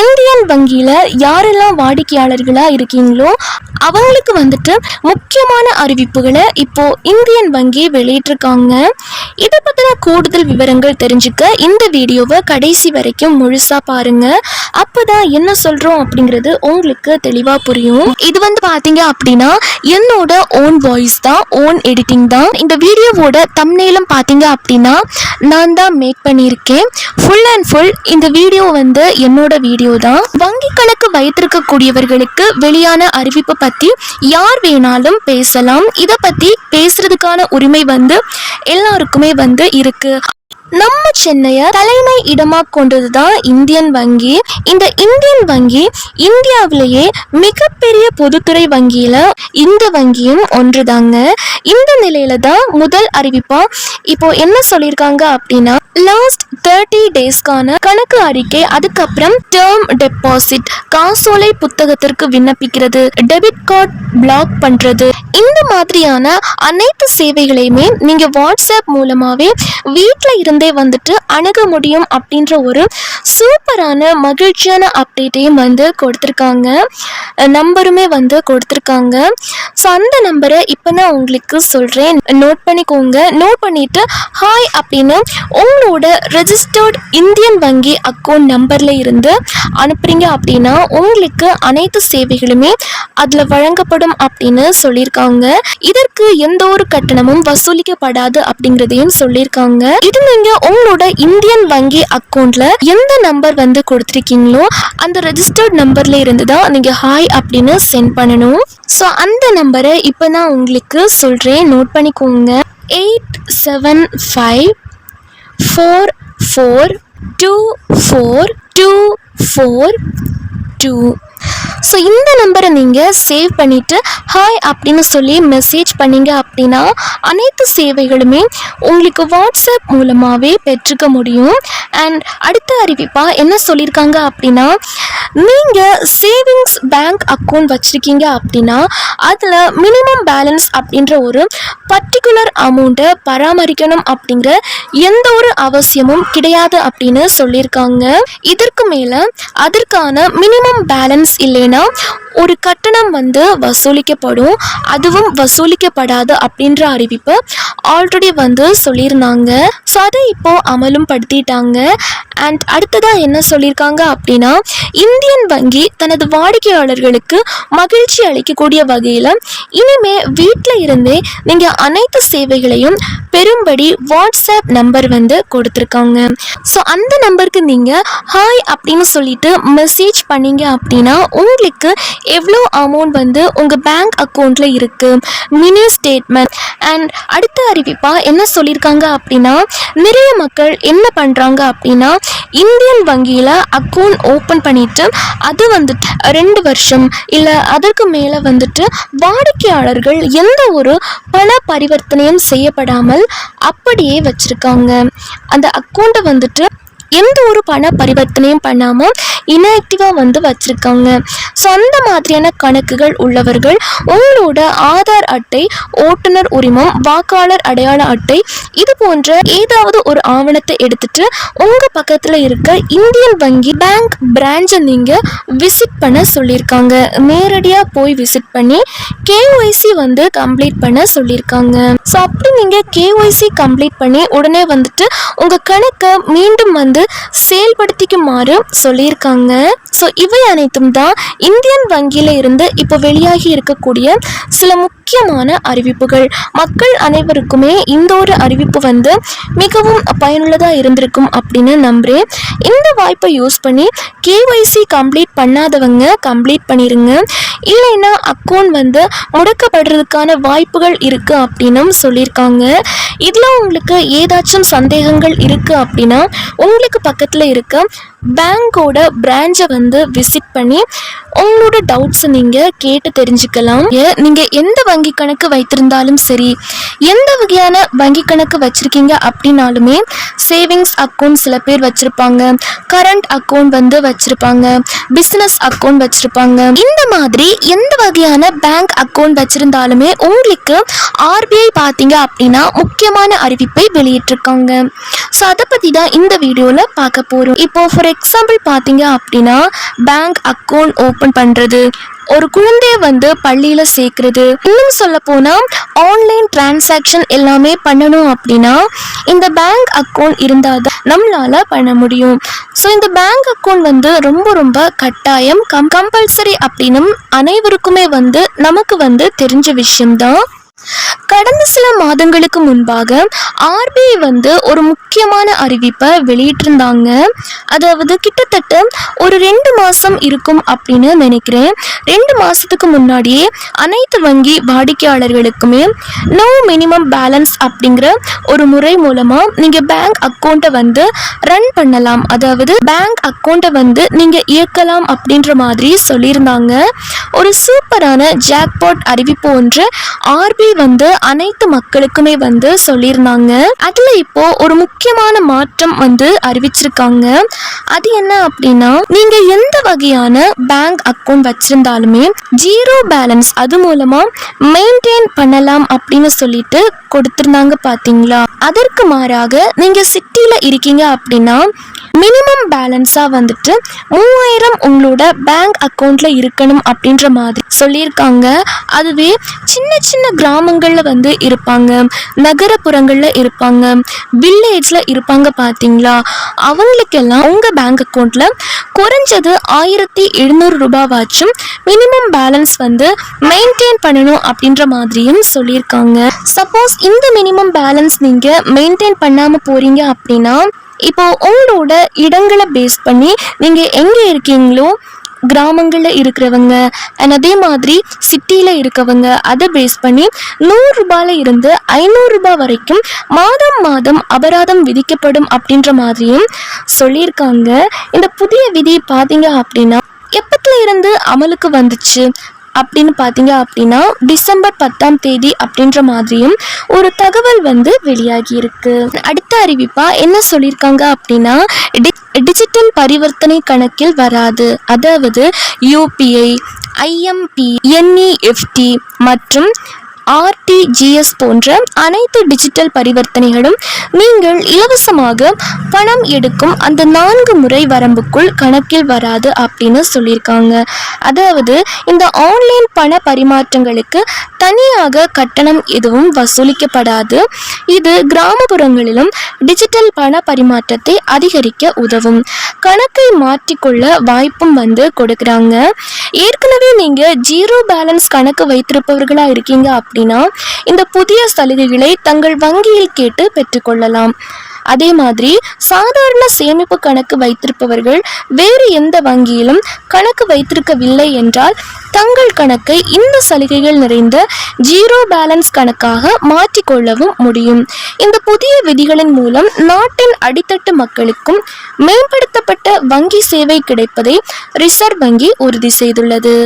Indian வங்கியில யாரெல்லாம் வாடிக்கையாளர்களா இருக்கீங்களோ அவங்களுக்கு வந்துட்டு முக்கியமான அறிவிப்புகளை இப்போ இந்தியன் வங்கி வெளியிட்டிருக்காங்க. இதை பத்தின கூடுதல் விவரங்கள் தெரிஞ்சுக்க இந்த வீடியோவை கடைசி வரைக்கும் முழுசா பாருங்க. அப்பதான் என்ன சொல்றோம் அப்படிங்கிறது உங்களுக்கு தெளிவா புரியும். இது பாத்தீங்க அப்படின்னா என்னோட ஓன் வாய்ஸ் தான், ஓன் எடிட்டிங் தான். இந்த வீடியோவோட தம்ப்நெயிலும் பாத்தீங்க அப்படின்னா நான் தான் மேக் பண்ணியிருக்கேன். ஃபுல் அண்ட் ஃபுல் இந்த வீடியோ என்னோட வீடியோ தான். வங்கி கணக்கு வைத்திருக்க கூடியவர்களுக்கு வெளியான அறிவிப்பு பத்தி யார் வேணாலும் பேசலாம். இதை பத்தி பேசுறதுக்கான உரிமை எல்லாருக்குமே இருக்கு. நம்ம சென்னையை தலைமை இடமா கொண்டதுதான் இந்தியன் வங்கி. இந்த இந்தியன் வங்கி இந்தியாவிலேயே மிகப்பெரிய பொதுத்துறை வங்கியில இந்த வங்கியும் ஒன்றுதாங்க. இந்த நிலையில தான் முதல் அறிவிப்பா இப்போ என்ன சொல்லியிருக்காங்க அப்படின்னா, லாஸ்ட் 30 டேஸ்க்கான கணக்கு அறிக்கை, அதுக்கப்புறம் டேர்ம் டெபாசிட், காசோலை புத்தகத்திற்கு விண்ணப்பிக்கிறது, டெபிட் கார்டு பிளாக் பண்றது, இந்த மாதிரியான அனைத்து சேவைகளையுமே நீங்க வாட்ஸ்அப் மூலமாவே வீட்டில் இருந்தே அணுக முடியும் அப்படின்ற ஒரு சூப்பரான மகிழ்ச்சியான அப்டேட்டையும் கொடுத்துருக்காங்க. நம்பருமே கொடுத்துருக்காங்க. ஸோ அந்த நம்பரை இப்போ நான் உங்களுக்கு சொல்கிறேன், நோட் பண்ணிக்கோங்க. நோட் பண்ணிட்டு ஹாய் அப்படின்னு உங்களோட ரெஜிஸ்டர்ட் இந்தியன் வங்கி அக்கௌண்ட் நம்பரில் இருந்து அனுப்புறீங்க அப்படின்னா உங்களுக்கு அனைத்து சேவைகளுமே அதில் வழங்கப்படும் அப்படின்னு சொல்லியிருக்காங்க. இதற்கு எந்த ஒரு கட்டணமும் வசூலிக்கப்படாது அப்படிங்கிறதையும் சொல்லியிருக்காங்க. இது நீங்க உங்களோட இந்தியன் வங்கி அக்கௌண்ட்ல எந்த நம்பர் கொடுத்திருக்கீங்களோ அந்த ரெஜிஸ்டர்ட் நம்பர்ல இருந்து தான் நீங்க ஹாய் அப்படின்னு சென்ட் பண்ணணும். ஸோ அந்த நம்பரை இப்போ நான் உங்களுக்கு சொல்றேன், நோட் பண்ணிக்கோங்க. 8754424242. ஸோ இந்த நம்பரை நீங்கள் சேவ் பண்ணிவிட்டு ஹாய் அப்படின்னு சொல்லி மெசேஜ் பண்ணிங்க அப்படின்னா அனைத்து சேவைகளுமே உங்களுக்கு வாட்ஸ்அப் மூலமாகவே பெற்றுக்க முடியும். அண்ட் அடுத்த அறிவிப்பாக என்ன சொல்லியிருக்காங்க அப்படின்னா, நீங்கள் சேவிங்ஸ் பேங்க் அக்கௌண்ட் வச்சுருக்கீங்க அப்படின்னா அதில் மினிமம் பேலன்ஸ் அப்படின்ற ஒரு பர்டிகுலர் அமௌண்ட்டை பராமரிக்கணும் அப்படிங்கிற எந்த ஒரு அவசியமும் கிடையாது அப்படின்னு சொல்லியிருக்காங்க. இதற்கு மேலே அதற்கான மினிமம் பேலன்ஸ் இல்லைன்னா ஒரு கட்டணம் வசூலிக்கப்படும், அதுவும் வசூலிக்கப்படாது அப்படின்ற அறிவிப்பு ஆல்ரெடி சொல்லியிருந்தாங்க. ஸோ அதை இப்போ அமலும் படுத்திட்டாங்க. அண்ட் அடுத்ததாக என்ன சொல்லியிருக்காங்க அப்படின்னா, இந்தியன் வங்கி தனது வாடிக்கையாளர்களுக்கு மகிழ்ச்சி அளிக்கக்கூடிய வகையில் இனிமே வீட்டில் இருந்தே நீங்கள் அனைத்து சேவைகளையும் பெரும்படி வாட்ஸ்அப் நம்பர் கொடுத்துருக்காங்க. ஸோ அந்த நம்பருக்கு நீங்கள் ஹாய் அப்படின்னு சொல்லிட்டு மெசேஜ் பண்ணீங்க அப்படின்னா உங்களுக்கு எவ்வளோ அமௌண்ட் உங்கள் பேங்க் அக்கௌண்ட்டில் இருக்குது, மினி ஸ்டேட்மெண்ட். அண்ட் அடுத்த அறிவிப்பாக என்ன சொல்லியிருக்காங்க அப்படின்னா, நிறைய மக்கள் என்ன பண்ணுறாங்க அப்படின்னா இந்தியன் வங்கியில் அக்கௌண்ட் ஓப்பன் பண்ணிவிட்டு அது 2 வருஷம் இல்லை அதற்கு மேலே வாடிக்கையாளர்கள் எந்த ஒரு பண பரிவர்த்தனையும் செய்யப்படாமல் அப்படியே வச்சுருக்காங்க. அந்த அக்கௌண்ட்டை எந்த ஒரு பண பரிவர்த்தனையும் பண்ணாமல் இன்ஆக்டிவாக வச்சுருக்காங்க. ஸோ அந்த மாதிரியான கணக்குகள் உள்ளவர்கள் உங்களோட ஆதார் அட்டை, ஓட்டுநர் உரிமம், வாக்காளர் அடையாள அட்டை, இது போன்ற ஏதாவது ஒரு ஆவணத்தை எடுத்துட்டு உங்கள் பக்கத்தில் இருக்க இந்தியன் வங்கி பேங்க் பிரான்ச்சை நீங்கள் விசிட் பண்ண சொல்லியிருக்காங்க. நேரடியாக போய் விசிட் பண்ணி கேஒய்சி கம்ப்ளீட் பண்ண சொல்லியிருக்காங்க. ஸோ அப்படி நீங்கள் கேஒய்சி கம்ப்ளீட் பண்ணி உடனே உங்கள் கணக்கை மீண்டும் செயல்படுத்திக்குமாறு சொல்லியிருக்காங்க. ஸோ இவை அனைத்தும் தான் இந்தியன் வங்கியில இருந்து இப்போ வெளியாகி இருக்கக்கூடிய சில முக்கியமான அறிவிப்புகள். மக்கள் அனைவருக்குமே இந்த ஒரு அறிவிப்பு மிகவும் பயனுள்ளதாக இருந்திருக்கும் அப்படின்னு நம்புகிறேன். இந்த வாய்ப்பை யூஸ் பண்ணி கேஒய்சி கம்ப்ளீட் பண்ணாதவங்க கம்ப்ளீட் பண்ணிடுங்க. இல்லைன்னா அக்கௌண்ட் முடக்கப்படுறதுக்கான வாய்ப்புகள் இருக்குது அப்படின்னும் சொல்லியிருக்காங்க. இதில் உங்களுக்கு ஏதாச்சும் சந்தேகங்கள் இருக்குது அப்படின்னா உங்களுக்கு பக்கத்தில் இருக்க பேங்கோட பிரான்ச்சை விசிட் பண்ணி உங்களோட டவுட்ஸை நீங்கள் கேட்டு தெரிஞ்சுக்கலாம். நீங்கள் எந்த வங்கி கணக்கு வைத்திருந்தாலும் சரி, எந்த வகையான வங்கி கணக்கு வச்சுருக்கீங்க அப்படின்னாலுமே, சேவிங்ஸ் அக்கௌண்ட் சில பேர் வச்சுருப்பாங்க, கரண்ட் அக்கௌண்ட் வச்சுருப்பாங்க, பிஸ்னஸ் அக்கௌண்ட் வச்சுருப்பாங்க. இந்த மாதிரி எந்த வகையான பேங்க் அக்கௌண்ட் வச்சுருந்தாலுமே உங்களுக்கு ஆர்பிஐ பார்த்தீங்க அப்படின்னா முக்கியமான அறிவிப்பை வெளியிட்டிருக்காங்க. ஸோ அதை பற்றி தான் இந்த வீடியோவில் வீடியோல பார்க்க போறோம். இப்போ ஃபார் எக்ஸாம்பிள் பாத்தீங்க அப்படின்னா பேங்க் அக்கௌண்ட் ஓபன் பண்றது, ஒரு குழந்தைய பள்ளியில சேர்க்கறது, இன்னும் சொல்ல போனா ஆன்லைன் டிரான்சாக்ஷன் எல்லாமே பண்ணணும் அப்படின்னா இந்த பேங்க் அக்கௌண்ட் இருந்தாதான் நம்மளால பண்ண முடியும். ஸோ இந்த பேங்க் அக்கௌண்ட் ரொம்ப ரொம்ப கட்டாயம் கம்பல்சரி அப்படின்னு அனைவருக்குமே நமக்கு தெரிஞ்ச விஷயம்தான். கடந்த சில மாதங்களுக்கு முன்பாக ஆர்பிஐ ஒரு முக்கியமான அறிவிப்பை வெளியிட்டிருந்தாங்க. அதாவது கிட்டத்தட்ட ஒரு 2 மாசம் இருக்கும் அப்படின்னு நினைக்கிறேன். 2 மாசத்துக்கு முன்னாடியே அனைத்து வங்கி வாடிக்கையாளர்களுக்குமே நோ மினிமம் பேலன்ஸ் அப்படிங்கிற ஒரு முறை மூலமா நீங்க பேங்க் அக்கௌண்ட்டை ரன் பண்ணலாம், அதாவது பேங்க் அக்கௌண்ட்டை நீங்க இயக்கலாம் அப்படின்ற மாதிரி சொல்லியிருந்தாங்க. ஒரு சூப்பரான ஜாக்பாட் அறிவிப்பு ஒன்று ஆர்பிஐ அனைத்து மக்களுக்குமே சொல்லியிருந்தாங்க. அதுல இப்போ ஒரு முக்கியமான மாற்றம் அறிவிச்சிருக்காங்க. அது என்ன அப்படின்னா, நீங்க எந்த வகையான பேங்க் அக்கௌண்ட் வச்சிருந்தாலுமே 0 பேலன்ஸ் அது மூலமா மெயின்டைன் பண்ணலாம் அப்படின்னு சொல்லிட்டு கொடுத்திருந்தாங்க பாத்தீங்களா. அதற்கு மாறாக நீங்க சிட்டில இருக்கீங்க அப்படின்னா மினிமம் பேலன்ஸா 3000 உங்களோட பேங்க் அக்கௌண்ட்ல இருக்கணும் அப்படின்ற மாதிரி சொல்லியிருக்காங்க. அதுவே சின்ன சின்ன கிராமங்கள்ல இருப்பாங்க, நகரப்புறங்கள்ல இருப்பாங்க, வில்லேஜ்ல இருப்பாங்க பாத்தீங்களா, அவங்களுக்கெல்லாம் உங்க பேங்க் அக்கௌண்ட்ல குறைஞ்சது 1700 ரூபாவாச்சும் மினிமம் பேலன்ஸ் மெயின்டைன் பண்ணணும் அப்படின்ற மாதிரியும் சொல்லியிருக்காங்க. சப்போஸ் இந்த மினிமம் பேலன்ஸ் நீங்க மெயின்டைன் பண்ணாம போறீங்க அப்படின்னா இப்போ உங்களோட இடங்களை பேஸ் பண்ணி நீங்க எங்க இருக்கீங்களோ, கிராமங்களில் இருக்கிறவங்க அண்ட் அதே மாதிரி சிட்டியில் இருக்கவங்க அதை பேஸ் பண்ணி 100 ரூபாயில இருந்து 500 ரூபாய் வரைக்கும் மாதம் மாதம் அபராதம் விதிக்கப்படும் அப்படின்ற மாதிரியும் சொல்லியிருக்காங்க. இந்த புதிய விதி பார்த்தீங்க அப்படின்னா எப்பத்துல இருந்து அமலுக்கு வந்துச்சு அப்படின்னு பார்த்தீங்க அப்படின்னா டிசம்பர் 10ஆம் தேதி அப்படின்ற மாதிரியும் ஒரு தகவல் வெளியாகி இருக்கு. அடுத்த அறிவிப்பா என்ன சொல்லியிருக்காங்க அப்படின்னா டிஜிட்டல் பரிவர்த்தனை கணக்கில் வராது, அதாவது யூபிஐ, ஐஎம்பி, என்இஎஃப்டி மற்றும் ஆர்டிஜிஎஸ் போன்ற அனைத்து டிஜிட்டல் பரிவர்த்தனைகளும் நீங்கள் இலவசமாக பணம் எடுக்கும் அந்த 4 முறை வரம்புக்குள் கணக்கில் வராது அப்படின்னு சொல்லியிருக்காங்க. அதாவது இந்த ஆன்லைன் பண பரிமாற்றங்களுக்கு தனியாக கட்டணம் எதுவும் வசூலிக்கப்படாது. இது கிராமப்புறங்களிலும் டிஜிட்டல் பண பரிமாற்றத்தை அதிகரிக்க உதவும். கணக்கை மாற்றிக்கொள்ள வாய்ப்பும் கொடுக்குறாங்க. ஏற்கனவே நீங்க 0 பேலன்ஸ் கணக்கு வைத்திருப்பவர்களா இருக்கீங்க அப்படின்னா இந்த புதிய சலுகைகளை தங்கள் வங்கியில் கேட்டு பெற்றுக்கொள்ளலாம். அதே மாதிரி சாதாரண சேமிப்பு கணக்கு வைத்திருப்பவர்கள் வேறு எந்த வங்கியிலும் கணக்கு வைத்திருக்கவில்லை என்றால் தங்கள் கணக்கை இந்த சலுகைகள் நிறைந்த 0 பேலன்ஸ் கணக்காக மாற்றிக்கொள்ளவும் முடியும். இந்த புதிய விதிகளின் மூலம் நாட்டின் அடித்தட்டு மக்களுக்கும் மேம்படுத்தப்பட்ட வங்கி சேவை கிடைப்பதை ரிசர்வ் வங்கி உறுதி செய்துள்ளது.